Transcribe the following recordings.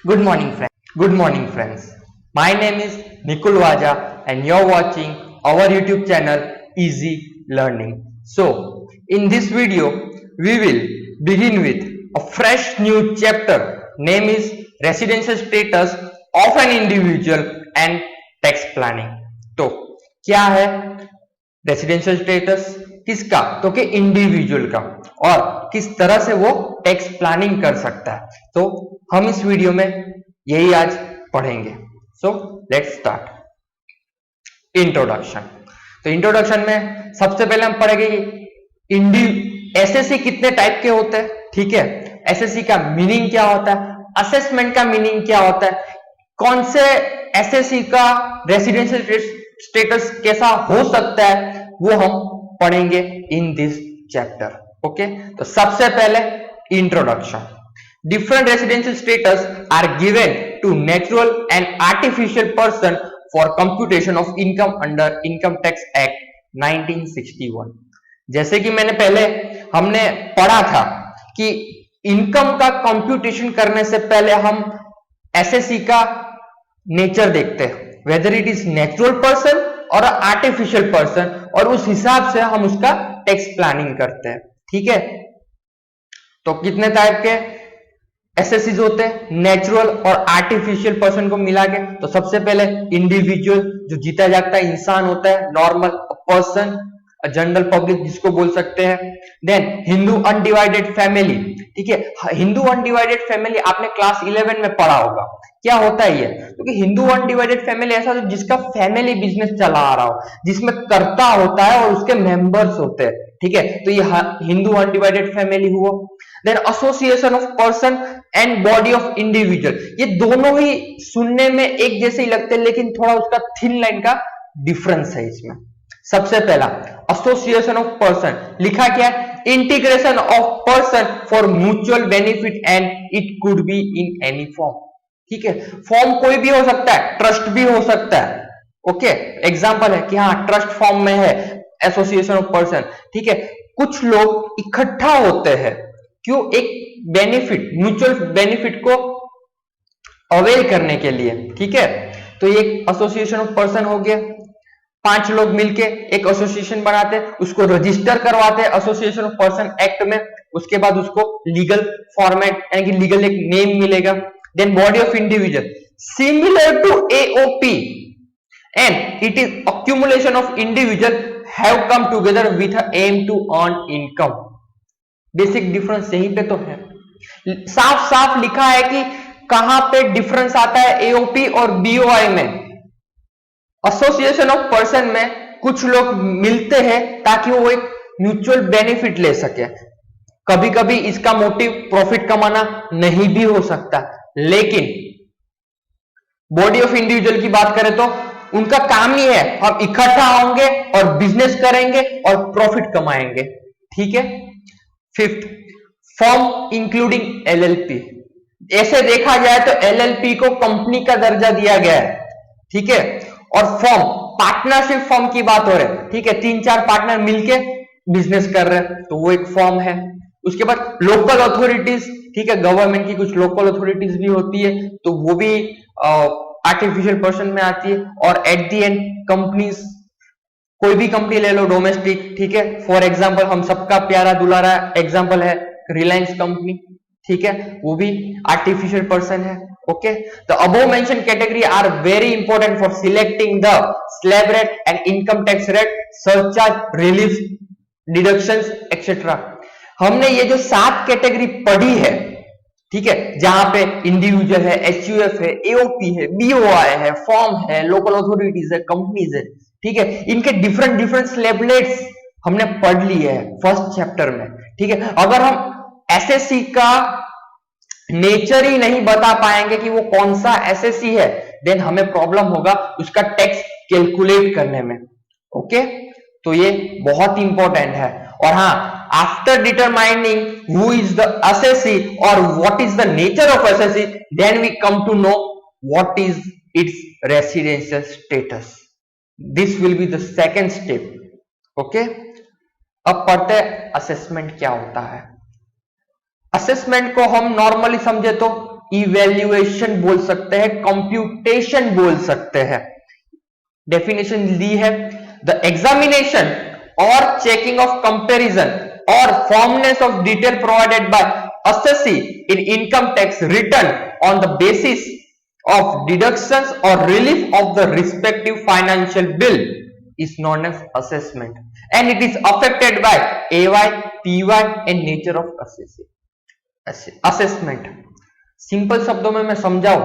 Good morning, friends. Good morning, friends. My name is Nikul Waja, and you're watching our YouTube channel Easy Learning. So, in this video, we will begin with a fresh new chapter. Name is Residential Status of an Individual and Tax Planning. तो क्या है residential status किसका? तो कि individual का, और किस तरह से वो टैक्स प्लानिंग कर सकता है, तो हम इस वीडियो में यही आज पढ़ेंगे. So let's start. इंट्रोडक्शन. तो इंट्रोडक्शन में सबसे पहले हम पढ़ेंगे एसएससी कितने टाइप के होते हैं. ठीक है, एसएससी का मीनिंग क्या होता है, असेसमेंट का मीनिंग क्या होता है, कौन से एसएससी का रेसिडेंशियल स्टेटस कैसा हो सकता है, वो हम पढ़ेंगे इन दिस चैप्टर. ओके, तो सबसे पहले introduction. Different residential status are given to natural and artificial person for computation of income under Income Tax Act 1961. जैसे कि मैंने पहले हमने पढ़ा था कि इनकम का कंप्यूटेशन करने से पहले हम एसएससी का नेचर देखते हैं, whether it is natural person और आर्टिफिशियल पर्सन, और उस हिसाब से हम उसका टैक्स प्लानिंग करते हैं. ठीक है, तो कितने टाइप के एसएससीज होते हैं, नेचुरल और आर्टिफिशियल पर्सन को मिला के. तो सबसे पहले इंडिविजुअल, जो जीता जागता इंसान होता है, नॉर्मल पर्सन, जनरल पब्लिक जिसको बोल सकते हैं. Then Hindu undivided family. ठीक है, हिंदू अनडिवाइडेड फैमिली आपने क्लास 11 में पढ़ा होगा. क्या होता है ये? क्योंकि हिंदू अनडिवाइडेड फैमिली ऐसा जो जिसका फैमिली बिजनेस चला आ रहा हो, जिसमें कर्ता होता है और उसके मेंबर्स होते हैं. ठीक है, तो ये हिंदू अनडिवाइडेड फैमिली हुआ. Then association of person and body of individual. ये दोनों ही सुनने में एक जैसे ही लगते हैं, लेकिन थोड़ा उसका थिन लाइन का डिफरेंस है इसमें. सबसे पहला एसोसिएशन ऑफ पर्सन, लिखा क्या है, integration of person for mutual benefit and it could be in any form. ठीक है, फॉर्म कोई भी हो सकता है, ट्रस्ट भी हो सकता है. ओके, एग्जांपल है कि हाँ ट्रस्ट फॉर्म में है एसोसिएशन ऑफ पर्सन. ठीक है, कुछ लोग इकट्ठा होते हैं, क्यों? एक बेनिफिट, म्यूचुअल बेनिफिट को अवेल करने के लिए. ठीक है, तो ये एसोसिएशन ऑफ पर्सन हो गया. 5 लोग मिलके एक एसोसिएशन बनाते हैं, उसको रजिस्टर करवाते हैं एसोसिएशन ऑफ पर्सन एक्ट में. उसके बाद उसको लीगल फॉर्मेट यानी कि लीगल एक नेम मिलेगा. Then body of individual, similar to AOP and it is accumulation of individual have come together with a aim to earn income. Basic difference यहीं पे तो है. साफ साफ लिखा है कि कहां पे डिफरेंस आता है एओपी और बीओआई में. एसोसिएशन ऑफ पर्सन में कुछ लोग मिलते हैं ताकि वो एक म्यूचुअल बेनिफिट ले सके. कभी कभी इसका मोटिव प्रॉफिट कमाना नहीं भी हो सकता, लेकिन बॉडी ऑफ इंडिविजुअल की बात करें तो उनका काम ही है, हम इकट्ठा होंगे और बिजनेस करेंगे और प्रॉफिट कमाएंगे. ठीक है. Fifth, form including LLP. ऐसे देखा जाए तो एलएलपी को कंपनी का दर्जा दिया गया है. ठीक है, और फॉर्म, पार्टनरशिप फॉर्म की बात हो रही है. ठीक है, 3-4 पार्टनर मिलके बिजनेस कर रहे हैं, तो वो एक फॉर्म है. उसके बाद लोकल अथॉरिटीज. ठीक है, गवर्नमेंट की कुछ लोकल अथॉरिटीज भी होती है, तो वो भी आर्टिफिशियल पर्सन में आती है. और एट दी एंड कंपनीज, कोई भी कंपनी ले लो डोमेस्टिक. ठीक है, फॉर एग्जांपल हम सबका प्यारा दुलारा एग्जांपल है रिलायंस कंपनी. ठीक है, वो भी आर्टिफिशियल पर्सन है. Okay, the above mention category are very important for selecting the slab rate and income tax rate, surcharge, relief, deductions etcetera. हमने ये जो 7 कैटेगरी पढ़ी है, ठीक है, जहां पे इंडिविजुअल है, एचयूएफ है, एओपी है, बीओआई है, फॉर्म है, लोकल अथॉरिटीज है, कंपनीज है. ठीक है, इनके डिफरेंट स्लैबलेट्स हमने पढ़ लिए है फर्स्ट चैप्टर में. ठीक है, अगर हम एसएससी का नेचर ही नहीं बता पाएंगे कि वो कौन सा एसएससी है, देन हमें प्रॉब्लम होगा उसका टैक्स कैलकुलेट करने में. ओके, तो ये बहुत इंपॉर्टेंट है. और हाँ, after determining who is the assessee or what is the nature of assessee, then we come to know what is its residential status. This will be the second step. Okay, अब पढ़ते हैं assessment क्या होता है. Assessment को हम normally समझे तो इवेल्युएशन बोल सकते हैं, कंप्यूटेशन बोल सकते हैं। डेफिनेशन दी है, द एग्जामिनेशन और चेकिंग ऑफ कंपैरिजन और फॉर्मनेस of detail provided by assessee in income tax return on the basis of deductions or relief of the respective financial bill is known as assessment and it is affected by AY, PY and nature of assessment। Simple शब्दों में मैं समझाऊं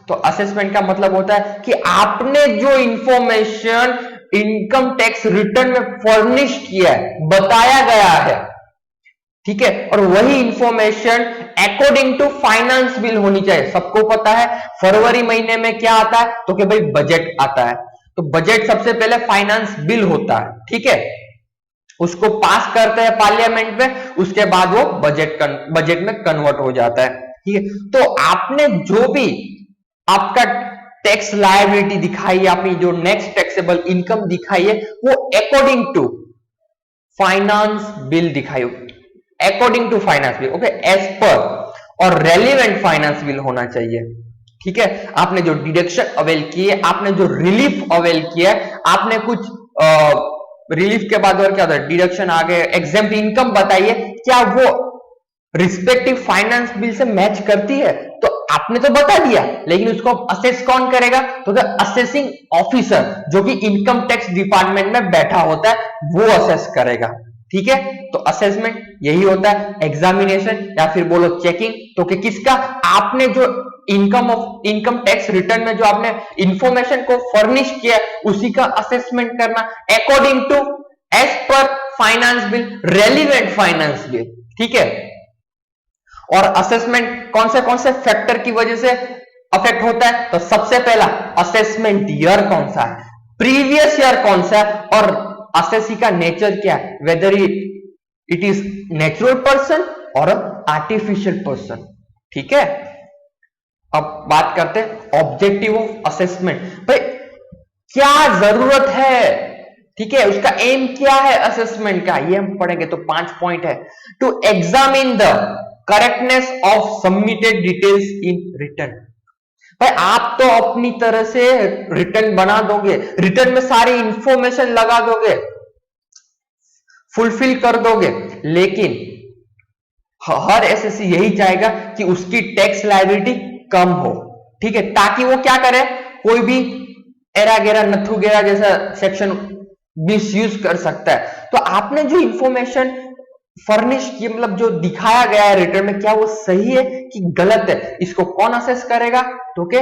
तो assessment का मतलब होता है कि आपने जो इंफॉर्मेशन इनकम टैक्स रिटर्न में फर्निश किया है, बताया गया है, ठीक है, और वही information according to finance bill होनी चाहिए। सबको पता है फरवरी महीने में क्या आता है, तो कि भाई बजट आता है, तो बजट सबसे पहले फाइनेंस बिल होता है, ठीक है, उसको पास करते हैं पार्लियामेंट में, उसके बाद वो बजट में कन्वर्ट हो जाता है, ठीक है। तो आपने जो भी आपका टैक्स लायबिलिटी दिखाई है, आपने जो नेक्स्ट टैक्सेबल इनकम दिखाई है, वो अकॉर्डिंग टू फाइनेंस बिल दिखाई हो, according to finance bill, okay, as per, और रेलिवेंट फाइनेंस बिल होना चाहिए, ठीक है। आपने जो डिडक्शन अवेल किए, आपने जो रिलीफ अवेल किया, आपने कुछ रिलीफ के बाद और क्या होता है, डिडक्शन आगे, एग्जेम्प्ट इनकम बताइए, क्या वो रिस्पेक्टिव फाइनेंस बिल से मैच करती है, तो आपने तो बता दिया, लेकिन उसको असेस कौन करेगा, तो असेसिंग ऑफिसर जो कि इनकम टैक्स डिपार्टमेंट में बैठा होता है, वो असेस करेगा, ठीक है। तो असेसमेंट यही होता है, एग्जामिनेशन या फिर बोलो चेकिंग, तो कि किसका, आपने जो इनकम टैक्स रिटर्न में जो आपने इंफॉर्मेशन को फर्निश किया, उसी का असेसमेंट करना according to, as per finance bill, relevant finance bill, ठीक है। और असेसमेंट कौन से फैक्टर की वजह से अफेक्ट होता है, तो सबसे पहला असेसमेंट ईयर कौन सा है, प्रीवियस ईयर कौन सा है, और असेसी का नेचर क्या है, whether it is natural person और आर्टिफिशियल पर्सन, ठीक है। अब बात करते हैं ऑब्जेक्टिव ऑफ असेसमेंट, भाई क्या जरूरत है, ठीक है, उसका एम क्या है असेसमेंट का, ये हम पढ़ेंगे। तो 5 पॉइंट है, to examine the correctness of submitted details in return. भाई आप तो अपनी तरह से रिटर्न बना दोगे, रिटर्न में सारी इंफॉर्मेशन लगा दोगे, फुलफिल कर दोगे, लेकिन हर एसएससी यही चाहेगा कि उसकी टैक्स लायबिलिटी कम हो, ठीक है, ताकि वो क्या करे, कोई भी एरा गेरा नथु गेरा जैसा सेक्शन मिसयूज कर सकता है। तो आपने जो इंफॉर्मेशन फर्निश की, मतलब जो दिखाया गया है रिटर्न में, क्या वो सही है कि गलत है, इसको कौन असेस करेगा, तो के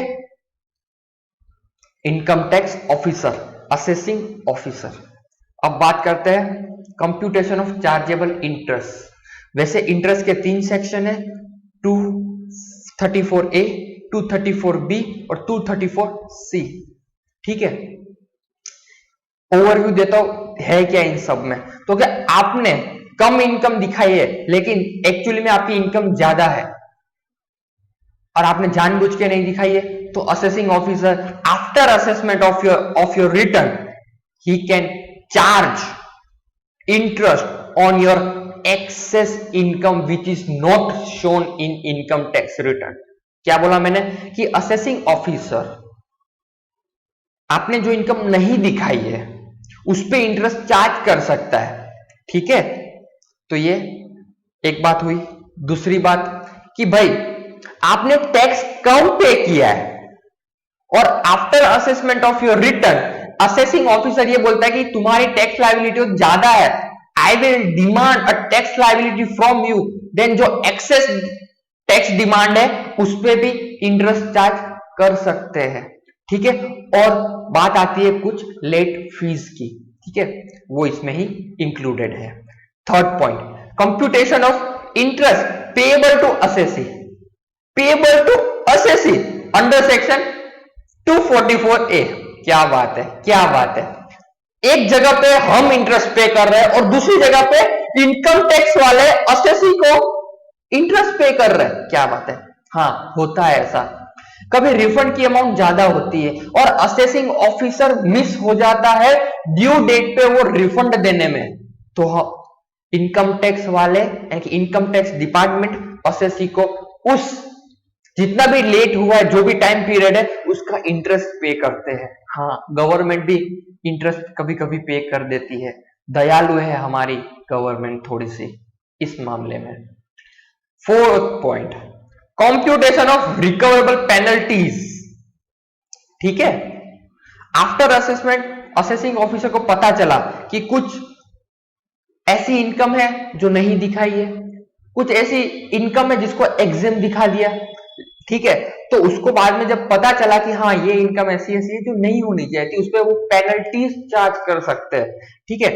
income tax officer, assessing officer. अब बात करते हैं कंप्यूटेशन ऑफ चार्जेबल इंटरेस्ट। वैसे इंटरेस्ट के 3 सेक्शन है, 234A, 234B और 234C, ठीक है। ओवरव्यू देता हूं है क्या इन सब में, तो क्या आपने कम इनकम दिखाई है, लेकिन एक्चुअली में आपकी इनकम ज्यादा है और आपने जानबूझ के नहीं दिखाई है, तो assessing officer after assessment of your return he can charge interest on your excess income which is not shown in income tax return. क्या बोला मैंने कि असेसिंग ऑफिसर आपने जो इनकम नहीं दिखाई है उस पे इंटरेस्ट चार्ज कर सकता है, ठीक है। तो ये एक बात हुई। दूसरी बात कि भाई आपने टैक्स कम पे किया है और after assessment of your return assessing officer ये बोलता है कि तुम्हारी टैक्स लायबिलिटी ज्यादा है, I will demand a tax liability from you, then जो एक्सेस टैक्स डिमांड है उस पे भी इंटरेस्ट चार्ज कर सकते हैं, ठीक है। और बात आती है कुछ लेट फीस की, ठीक है, वो इसमें ही इंक्लूडेड है। Third point, computation of interest payable to assessee, payable to assessee under section 244A। क्या बात है, क्या बात है, एक जगह पे हम इंटरेस्ट पे कर रहे हैं और दूसरी जगह पे इनकम टैक्स वाले असेसी को इंटरेस्ट पे कर रहे हैं, क्या बात है। हाँ होता है ऐसा, कभी रिफंड की अमाउंट ज्यादा होती है और असेसिंग ऑफिसर मिस हो जाता है ड्यू डेट पे वो रिफंड देने में, तो इनकम टैक्स वाले यानी कि इनकम टैक्स डिपार्टमेंट असेसी को उस जितना भी लेट हुआ है, जो भी टाइम पीरियड है, उसका इंटरेस्ट पे करते हैं। हाँ, गवर्नमेंट भी इंटरेस्ट कभी कभी पे कर देती है। दयालु है हमारी गवर्नमेंट थोड़ी सी इस मामले में। Fourth point, computation of recoverable penalties. ठीक है, आफ्टर असेसमेंट असेसिंग ऑफिसर को पता चला कि कुछ ऐसी इनकम है जो नहीं दिखाई है, कुछ ऐसी इनकम है जिसको एग्जेम दिखा दिया। ठीक है, तो उसको बाद में जब पता चला कि हाँ ये इनकम ऐसी ऐसी है जो नहीं होनी चाहिए थी, उस पर वो पेनल्टीज चार्ज कर सकते हैं। ठीक है,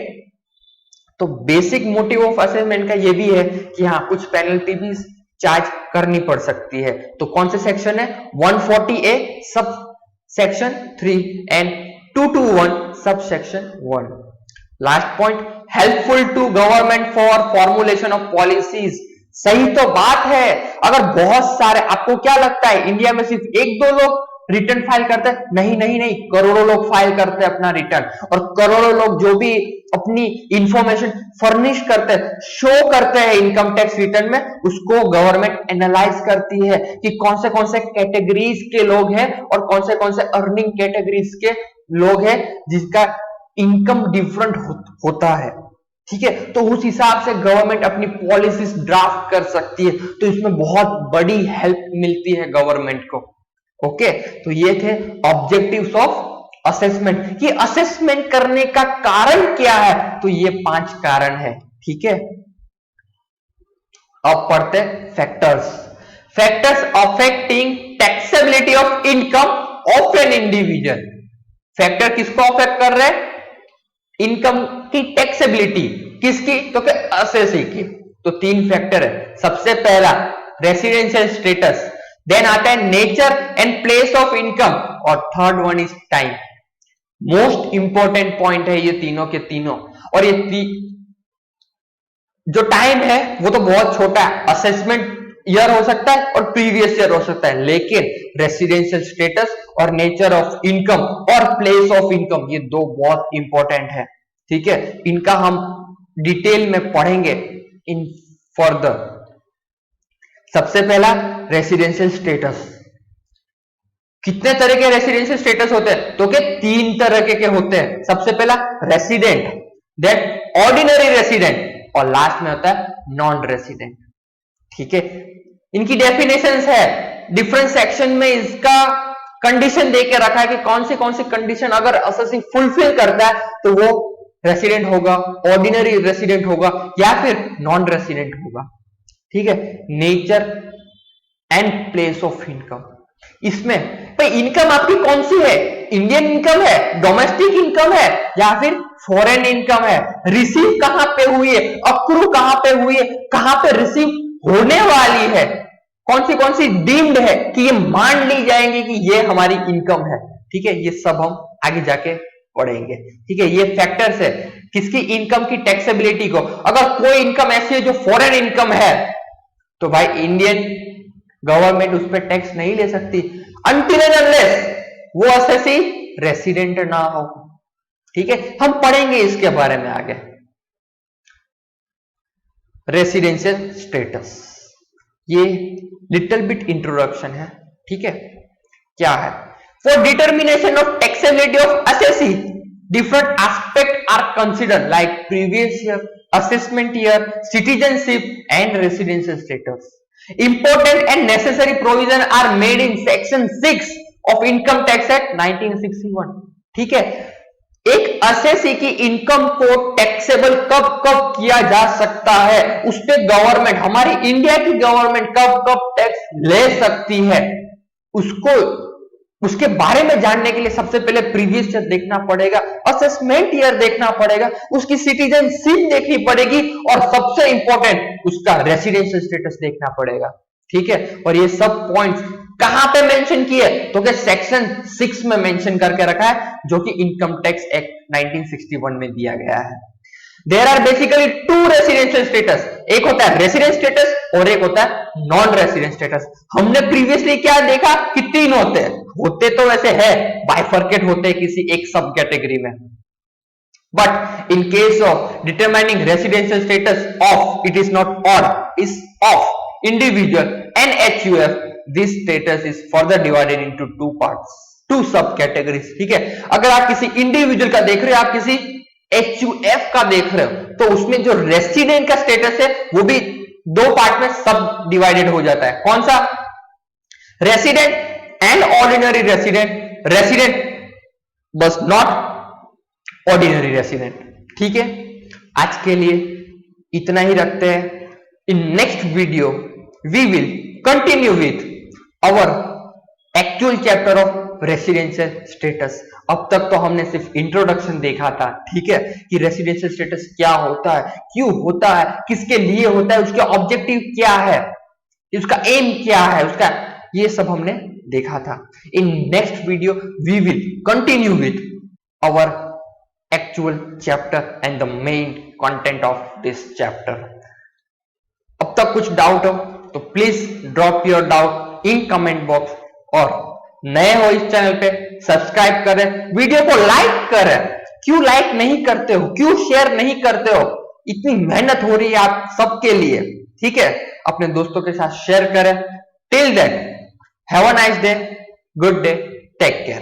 तो बेसिक मोटिव ऑफ असेसमेंट का ये भी है कि हाँ कुछ पेनल्टी भी चार्ज करनी पड़ सकती है। तो कौन से सेक्शन है, 140A sub section 3 and 221 sub section 1। Last point, helpful to government for formulation of policies. सही तो बात है, अगर बहुत सारे, आपको क्या लगता है इंडिया में सिर्फ एक दो लोग रिटर्न फाइल करते हैं? नहीं नहीं नहीं, करोड़ों लोग फाइल करते हैं अपना रिटर्न, और करोड़ों लोग जो भी अपनी इंफॉर्मेशन फर्निश करते हैं, शो करते हैं इनकम टैक्स रिटर्न में, उसको गवर्नमेंट एनालाइज करती है कि कौन से कैटेगरीज के लोग हैं और कौन से अर्निंग कैटेगरीज के लोग हैं जिसका इनकम डिफरेंट होता है। ठीक है, तो उस हिसाब से गवर्नमेंट अपनी पॉलिसीज ड्राफ्ट कर सकती है। तो इसमें बहुत बड़ी हेल्प मिलती है गवर्नमेंट को। ओके, तो ये थे ऑब्जेक्टिव्स ऑफ असेसमेंट कि असेसमेंट करने का कारण क्या है। तो ये 5 कारण है। ठीक है, अब पढ़ते factors. Factors affecting taxability of income of an individual. Factor किसको अफेक्ट कर रहे हैं? इनकम की टैक्सेबिलिटी किसकी? तो असेसी की। तो 3 फैक्टर है। सबसे पहला रेसिडेंशियल स्टेटस, देन आता है nature and place of income, और third one is time. Most important point है ये तीनों के तीनों। और ये जो टाइम है वो तो बहुत छोटा है, असेसमेंट ईयर हो सकता है और प्रीवियस ईयर हो सकता है, लेकिन रेसिडेंशियल स्टेटस और नेचर ऑफ इनकम और प्लेस ऑफ इनकम ये 2 बहुत इंपॉर्टेंट है। ठीक है, इनका हम डिटेल में पढ़ेंगे इन फर्दर। सबसे पहला रेसिडेंशियल स्टेटस। कितने तरह के रेसिडेंशियल स्टेटस होते हैं? तो के 3 तरह के होते हैं। सबसे पहला रेसिडेंट, देन ऑर्डिनरी रेसिडेंट, और लास्ट में होता है नॉन रेसिडेंट। ठीक है, इनकी डेफिनेशंस है, डिफरेंट सेक्शन में इसका कंडीशन दे के रखा है कि कौन सी कंडीशन अगर असेसी फुलफिल करता है तो वो रेसिडेंट होगा, ऑर्डिनरी रेसिडेंट होगा या फिर नॉन रेसिडेंट होगा। ठीक है, nature and place of income. इसमें भाई इनकम आपकी कौन सी है? इंडियन इनकम है, डोमेस्टिक इनकम है या फिर फॉरेन इनकम है? रिसीव कहां पे हुई है, अक्रू कहां पे हुई है, कहां पे रिसीव होने वाली है, कौन सी डीम्ड है कि ये मान ली जाएंगी कि ये हमारी इनकम है। ठीक है, ये सब हम आगे जाके पढ़ेंगे। ठीक है, ये फैक्टर्स है किसकी? इनकम की टैक्सेबिलिटी को। अगर कोई इनकम ऐसी है जो फॉरेन इनकम है तो भाई इंडियन गवर्नमेंट उस पर टैक्स नहीं ले सकती अनटिल एंड अनलेस वो असेसी रेसिडेंट ना हो। ठीक है, हम पढ़ेंगे इसके बारे में आगे। रेसिडेंशियल स्टेटस, ये लिटिल बिट इंट्रोडक्शन है। ठीक है, क्या है? For determination of taxability of assessee different aspect are considered like previous year, assessment year, citizenship and residential status. Important and necessary provision are made in section 6 of Income Tax Act 1961। ठीक है, एक assessee की income को taxable कब कब किया जा सकता है, उस पे गवर्नमेंट, हमारी इंडिया की गवर्नमेंट कब कब टैक्स ले सकती है, उसको उसके बारे में जानने के लिए सबसे पहले प्रीवियस ईयर देखना पड़ेगा, असेसमेंट ईयर देखना पड़ेगा, उसकी सिटीजनशिप देखनी पड़ेगी और सबसे इंपॉर्टेंट उसका रेसिडेंशियल स्टेटस देखना पड़ेगा। ठीक है, और ये सब पॉइंट्स कहां पे मेंशन किए? तो क्या सेक्शन 6 में मेंशन करके रखा है, जो कि इनकम टैक्स एक्ट 1961 में दिया गया है। There are basically 2 residential status, एक होता है रेसिडेंट स्टेटस और एक होता है नॉन रेसिडेंट स्टेटस। हमने प्रीवियसली क्या देखा कि 3 होते तो वैसे है, बाइफर्केट होते हैं किसी एक सब कैटेगरी में, but in case of determining residential status of, it is not odd, is of. individual and HUF, this status is further divided into two parts, two सब कैटेगरीज। ठीक है, अगर आप किसी इंडिविजुअल का देख रहे हो, आप किसी HUF का देख रहे हो, तो उसमें जो रेसिडेंट का स्टेटस है वो भी दो पार्ट में सब डिवाइडेड हो जाता है। कौन सा? Resident and ordinary resident, resident but not ordinary resident. ठीक है, आज के लिए इतना ही रखते हैं। In next video we will continue with our actual chapter of residential status. अब तक तो हमने सिर्फ इंट्रोडक्शन देखा था, ठीक है, कि रेसिडेंशियल स्टेटस क्या होता है, क्यों होता है, किसके लिए होता है, उसके ऑब्जेक्टिव क्या है, उसका एम क्या है, उसका ये सब हमने देखा था। In next video we will continue with our actual chapter and the main content of this chapter. अब तक कुछ डाउट हो तो please drop your doubt in comment box, और नए हो इस चैनल पे सब्सक्राइब करें, वीडियो को लाइक करें। क्यों लाइक नहीं करते हो, क्यों शेयर नहीं करते हो? इतनी मेहनत हो रही है आप सबके लिए, ठीक है, अपने दोस्तों के साथ शेयर करें। Till then have a nice day, good day, take care.